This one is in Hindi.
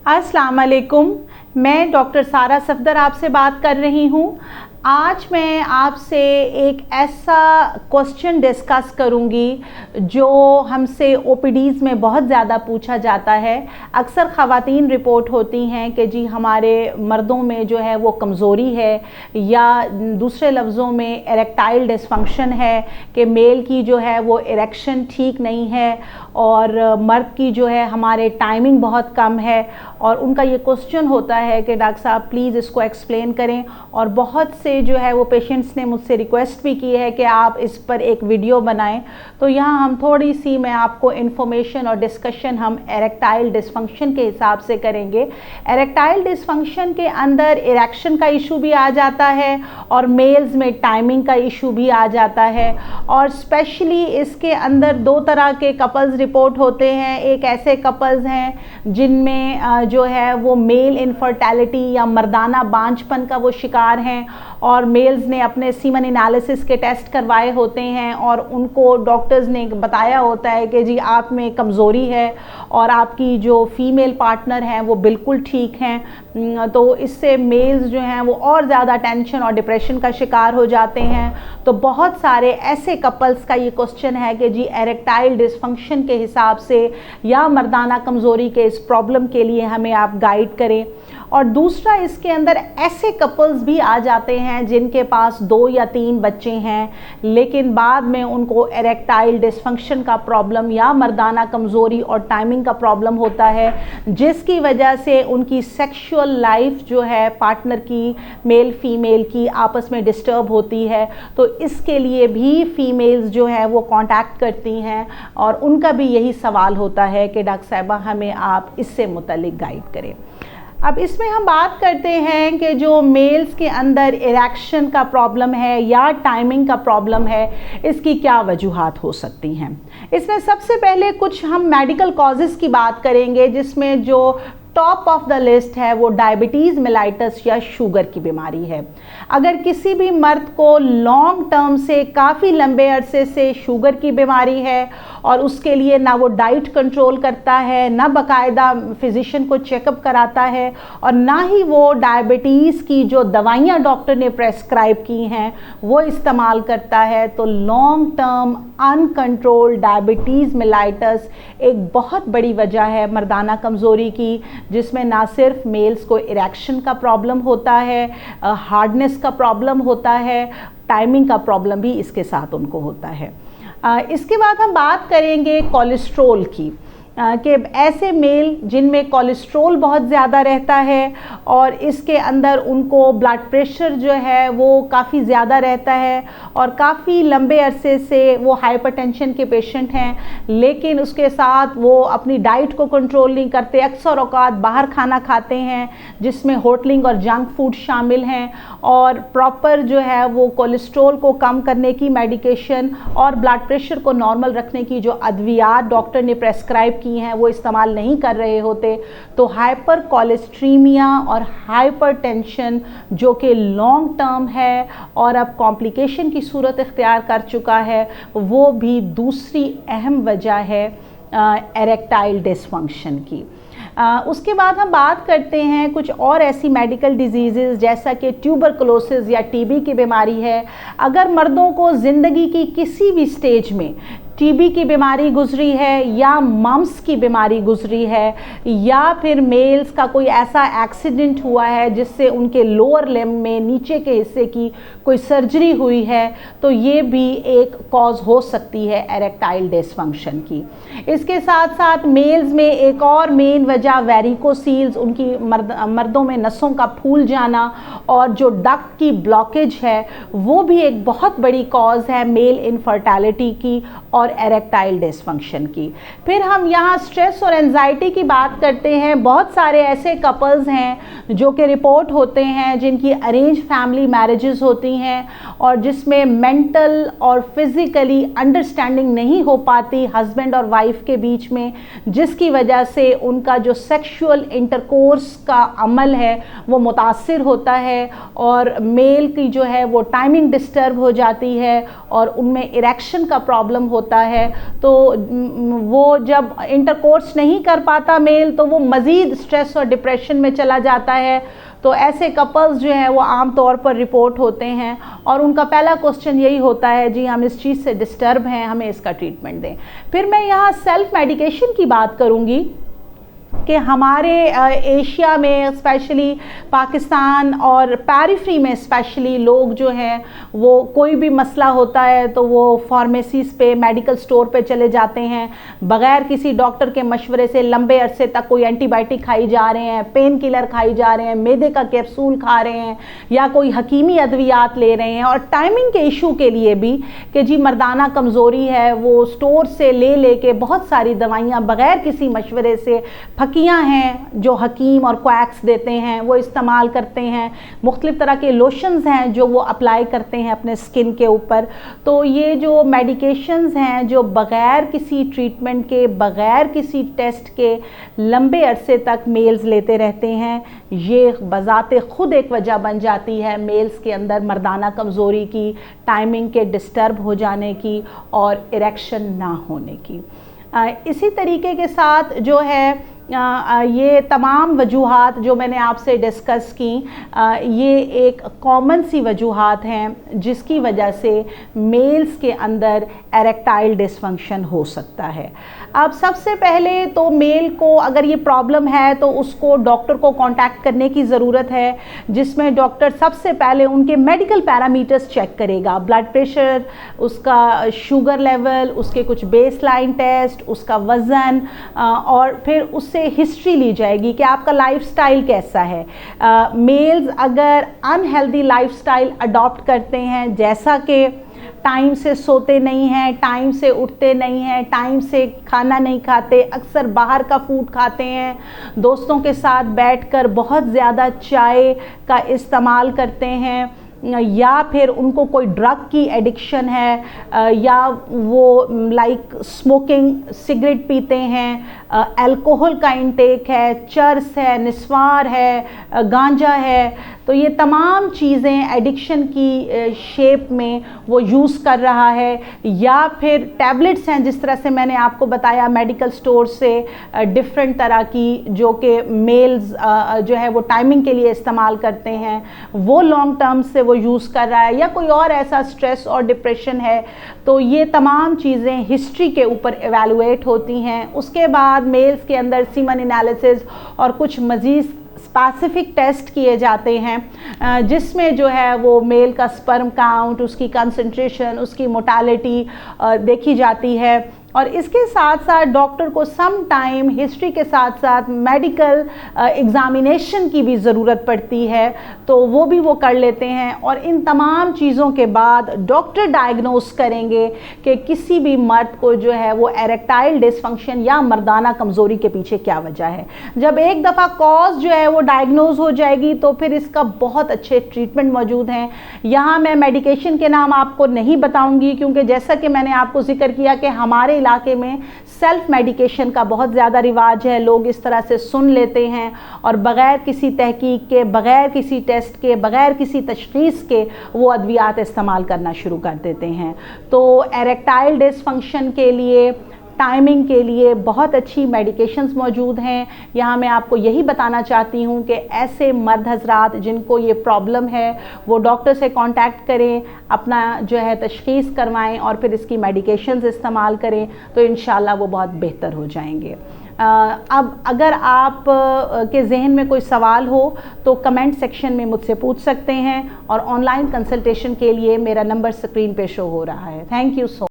अस्सलाम वालेकुम। मैं डॉक्टर सारा सफदर आपसे बात कर रही हूँ। आज मैं आपसे एक ऐसा क्वेश्चन डिस्कस करूँगी जो हमसे ओपीडीज़ में बहुत ज़्यादा पूछा जाता है। अक्सर ख़वातीन रिपोर्ट होती हैं कि जी हमारे मर्दों में जो है वो कमज़ोरी है, या दूसरे लफ्ज़ों में इरेक्टाइल डिसफंक्शन है कि मेल की जो है वो इरेक्शन ठीक नहीं है और मर्द की जो है हमारे टाइमिंग बहुत कम है। और उनका ये क्वेश्चन होता है कि डॉक्टर साहब प्लीज़ इसको एक्सप्लेन करें। और बहुत से जो है वो पेशेंट्स ने मुझसे रिक्वेस्ट भी की है कि आप इस पर एक वीडियो बनाएं। तो यहाँ हम थोड़ी सी मैं आपको इन्फॉर्मेशन और डिस्कशन हम इरेक्टाइल डिसफंक्शन के हिसाब से करेंगे। इरेक्टाइल डिसफंक्शन के अंदर इरेक्शन का इशू भी आ जाता है और मेल्स में टाइमिंग का इशू भी आ जाता है। और स्पेशली इसके अंदर दो तरह के कपल्स रिपोर्ट होते हैं। एक ऐसे कपल्स हैं जिनमें जो है वो मेल इनफर्टिलिटी या मर्दाना बांझपन का वो शिकार हैं और मेल्स ने अपने सीमन एनालिसिस के टेस्ट करवाए होते हैं और उनको डॉक्टर्स ने बताया होता है कि जी आप में कमज़ोरी है और आपकी जो फीमेल पार्टनर हैं वो बिल्कुल ठीक हैं। तो इससे मेल्स जो हैं वो और ज़्यादा टेंशन और डिप्रेशन का शिकार हो जाते हैं। तो बहुत सारे ऐसे कपल्स का ये क्वेश्चन है कि जी इरेक्टाइल डिसफंक्शन के हिसाब से या मर्दाना कमज़ोरी के इस प्रॉब्लम के लिए हमें आप गाइड करें। और दूसरा इसके अंदर ऐसे कपल्स भी आ जाते हैं जिनके पास 2 या 3 बच्चे हैं लेकिन बाद में उनको इरेक्टाइल डिसफंक्शन का प्रॉब्लम या मर्दाना कमज़ोरी और टाइमिंग का प्रॉब्लम होता है, जिसकी वजह से उनकी सेक्सुअल लाइफ जो है पार्टनर की मेल फीमेल की आपस में डिस्टर्ब होती है। तो इसके लिए भी फीमेल्स जो है वो कांटेक्ट करती हैं और उनका भी यही सवाल होता है कि डॉक्टर साहिबा हमें आप इससे मुतल्लिक गाइड करें। अब इसमें हम बात करते हैं कि जो मेल्स के अंदर इरेक्शन का प्रॉब्लम है या टाइमिंग का प्रॉब्लम है, इसकी क्या वजूहात हो सकती हैं। इसमें सबसे पहले कुछ हम मेडिकल कॉजेज़ की बात करेंगे, जिसमें जो टॉप ऑफ द लिस्ट है वो डायबिटीज़ मेलाइटस या शुगर की बीमारी है। अगर किसी भी मर्द को लॉन्ग टर्म से काफ़ी लंबे अरसे से शुगर की बीमारी है और उसके लिए ना वो डाइट कंट्रोल करता है, ना बाकायदा फिजिशियन को चेकअप कराता है और ना ही वो डायबिटीज़ की जो दवाइयाँ डॉक्टर ने प्रेस्क्राइब की हैं वो इस्तेमाल करता है, तो long term uncontrolled diabetes mellitus एक बहुत बड़ी वजह है मर्दाना कमज़ोरी की, जिसमें ना सिर्फ मेल्स को इरेक्शन का प्रॉब्लम होता है, हार्डनेस का प्रॉब्लम होता है, टाइमिंग का प्रॉब्लम भी इसके साथ उनको होता है। इसके बाद हम बात करेंगे कोलेस्ट्रोल की, कि ऐसे मेल जिनमें कोलेस्ट्रोल बहुत ज़्यादा रहता है और इसके अंदर उनको ब्लड प्रेशर जो है वो काफ़ी ज़्यादा रहता है और काफ़ी लंबे अरसे से वो हाइपरटेंशन के पेशेंट हैं, लेकिन उसके साथ वो अपनी डाइट को कंट्रोल नहीं करते, अक्सर औकात बाहर खाना खाते हैं जिसमें होटलिंग और जंक फूड शामिल हैं और प्रॉपर जो है वो कोलेस्ट्रोल को कम करने की मेडिकेशन और ब्लड प्रेशर को नॉर्मल रखने की जो अद्वियात डॉक्टर ने प्रेस्क्राइब हैं वो इस्तेमाल नहीं कर रहे होते, तो हाइपर कोलेस्ट्रीमिया और हाइपरटेंशन जो कि लॉन्ग टर्म है और अब कॉम्प्लिकेशन की सूरत इख्तियार कर चुका है, वो भी दूसरी अहम वजह है इरेक्टाइल डिसफंक्शन की। उसके बाद हम बात करते हैं कुछ और ऐसी मेडिकल डिजीज़ेज़ जैसा कि ट्यूबरकुलोसिस या टीबी की बीमारी है। अगर मर्दों को ज़िंदगी की किसी भी स्टेज में टीबी की बीमारी गुजरी है या मम्स की बीमारी गुजरी है या फिर मेल्स का कोई ऐसा एक्सीडेंट हुआ है जिससे उनके लोअर लिम्ब में नीचे के हिस्से की कोई सर्जरी हुई है, तो ये भी एक कॉज हो सकती है इरेक्टाइल डिसफंक्शन की। इसके साथ साथ मेल्स में एक और मेन वजह वेरिकोसील्स, उनकी मर्दों में नसों का फूल जाना और जो डक्ट की ब्लॉकेज है वो भी एक बहुत बड़ी कॉज है मेल इनफर्टिलिटी की और इरेक्टाइल डिसफंक्शन की। फिर हम यहाँ स्ट्रेस और एंजाइटी की बात करते हैं। बहुत सारे ऐसे कपल्स हैं जो कि रिपोर्ट होते हैं जिनकी अरेंज फैमिली मैरिजेस होती हैं और जिसमें मेंटल और फिज़िकली अंडरस्टैंडिंग नहीं हो पाती हस्बैंड और वाइफ के बीच में, जिसकी वजह से उनका जो सेक्सुअल इंटरकोर्स का अमल है वो मुतासिर होता है और मेल की जो है वो टाइमिंग डिस्टर्ब हो जाती है और उनमें इरेक्शन का प्रॉब्लम होता है तो वो जब इंटरकोर्स नहीं कर पाता मेल तो वो मज़ीद स्ट्रेस और डिप्रेशन में चला जाता है। तो ऐसे कपल्स जो हैं वो आम तौर पर रिपोर्ट होते हैं और उनका पहला क्वेश्चन यही होता है, जी हम इस चीज़ से डिस्टर्ब हैं, हमें इसका ट्रीटमेंट दें। फिर मैं यहाँ सेल्फ मेडिकेशन की बात करूँगी कि हमारे एशिया में स्पेशली पाकिस्तान और पेरिफेरी में स्पेशली लोग जो हैं वो कोई भी मसला होता है तो वो फार्मेसीज़ पे, मेडिकल स्टोर पे चले जाते हैं, बग़ैर किसी डॉक्टर के मशवरे से लंबे अरसे तक कोई एंटीबायोटिक खाई जा रहे हैं, पेन किलर खाई जा रहे हैं, मैदे का कैप्सूल खा रहे हैं या कोई हकीमी अद्वियात ले रहे हैं। और टाइमिंग के इशू के लिए भी कि जी मर्दाना कमज़ोरी है, वो स्टोर से ले के बहुत सारी दवाइयाँ बग़ैर किसी मशवरे से, फकियाँ हैं जो हकीम और क्वैक्स देते हैं वो इस्तेमाल करते हैं, मुख्तलिफ़ तरह के लोशंस हैं जो वो अप्लाई करते हैं अपने स्किन के ऊपर। तो ये जो मेडिकेशंस हैं जो बग़ैर किसी ट्रीटमेंट के, बग़ैर किसी टेस्ट के लंबे अरसे तक मेल्स लेते रहते हैं, ये बज़ाते ख़ुद एक वजह बन जाती है मेल्स के अंदर मर्दाना कमज़ोरी की, टाइमिंग के डिस्टर्ब हो जाने की और इरेक्शन ना होने की। इसी तरीके के साथ जो है ये तमाम वजूहात जो मैंने आपसे डिस्कस की, ये एक कॉमन सी वजूहात हैं जिसकी वजह से मेल्स के अंदर एरेक्टाइल डिसफंक्शन हो सकता है। अब सबसे पहले तो मेल को अगर ये प्रॉब्लम है तो उसको डॉक्टर को कांटेक्ट करने की ज़रूरत है, जिसमें डॉक्टर सबसे पहले उनके मेडिकल पैरामीटर्स चेक करेगा, ब्लड प्रेशर, उसका शुगर लेवल, उसके कुछ बेसलाइन टेस्ट, उसका वज़न, और फिर उससे हिस्ट्री ली जाएगी कि आपका लाइफस्टाइल कैसा है। मेल्स अगर अनहेल्दी लाइफस्टाइल अडॉप्ट करते हैं, जैसा कि टाइम से सोते नहीं हैं, टाइम से उठते नहीं हैं, टाइम से खाना नहीं खाते, अक्सर बाहर का फूड खाते हैं, दोस्तों के साथ बैठकर बहुत ज़्यादा चाय का इस्तेमाल करते हैं, या फिर उनको कोई ड्रग की एडिक्शन है, या वो लाइक स्मोकिंग, सिगरेट पीते हैं, अल्कोहल का इंटेक है, चरस है, निस्वार है, गांजा है, तो ये तमाम चीज़ें एडिक्शन की शेप में वो यूज़ कर रहा है, या फिर टैबलेट्स हैं जिस तरह से मैंने आपको बताया मेडिकल स्टोर से डिफरेंट तरह की जो कि मेल्स जो है वो टाइमिंग के लिए इस्तेमाल करते हैं, वो लॉन्ग टर्म से वो यूज़ कर रहा है, या कोई और ऐसा स्ट्रेस और डिप्रेशन है। तो ये तमाम चीज़ें हिस्ट्री के ऊपर एवेलुएट होती हैं। उसके बाद मेल्स के अंदर सीमन एनालिसिस और कुछ मज़ीद स्पेसिफिक टेस्ट किए जाते हैं जिसमें जो है वो मेल का स्पर्म काउंट, उसकी कंसंट्रेशन, उसकी मोटालिटी देखी जाती है। और इसके साथ साथ डॉक्टर को सम टाइम हिस्ट्री के साथ साथ मेडिकल एग्ज़ामिनेशन की भी ज़रूरत पड़ती है, तो वो भी वो कर लेते हैं। और इन तमाम चीज़ों के बाद डॉक्टर डायग्नोस करेंगे कि किसी भी मर्द को जो है वो एरेक्टाइल डिसफंक्शन या मर्दाना कमज़ोरी के पीछे क्या वजह है। जब एक दफ़ा कॉज जो है वो डायग्नोस हो जाएगी तो फिर इसका बहुत अच्छे ट्रीटमेंट मौजूद हैं। यहाँ मैं मेडिकेशन के नाम आपको नहीं बताऊँगी क्योंकि जैसा कि मैंने आपको जिक्र किया कि हमारे इलाके में सेल्फ मेडिकेशन का बहुत ज़्यादा रिवाज है। लोग इस तरह से सुन लेते हैं और बग़ैर किसी तहकीक के, बग़ैर किसी टेस्ट के, बग़ैर किसी तशख़ीस के वो अद्वियात इस्तेमाल करना शुरू कर देते हैं। तो एरेक्टाइल डिसफंक्शन के लिए, टाइमिंग के लिए बहुत अच्छी मेडिकेशंस मौजूद हैं। यहाँ मैं आपको यही बताना चाहती हूँ कि ऐसे मर्द हज़रात जिनको ये प्रॉब्लम है वो डॉक्टर से कांटेक्ट करें, अपना जो है तशख़ीस करवाएं और फिर इसकी मेडिकेशंस इस्तेमाल करें तो इंशाल्लाह वो बहुत बेहतर हो जाएंगे। अब अगर आप के जहन में कोई सवाल हो तो कमेंट सेक्शन में मुझसे पूछ सकते हैं और ऑनलाइन कंसल्टेशन के लिए मेरा नंबर स्क्रीन पे शो हो रहा है। Thank you so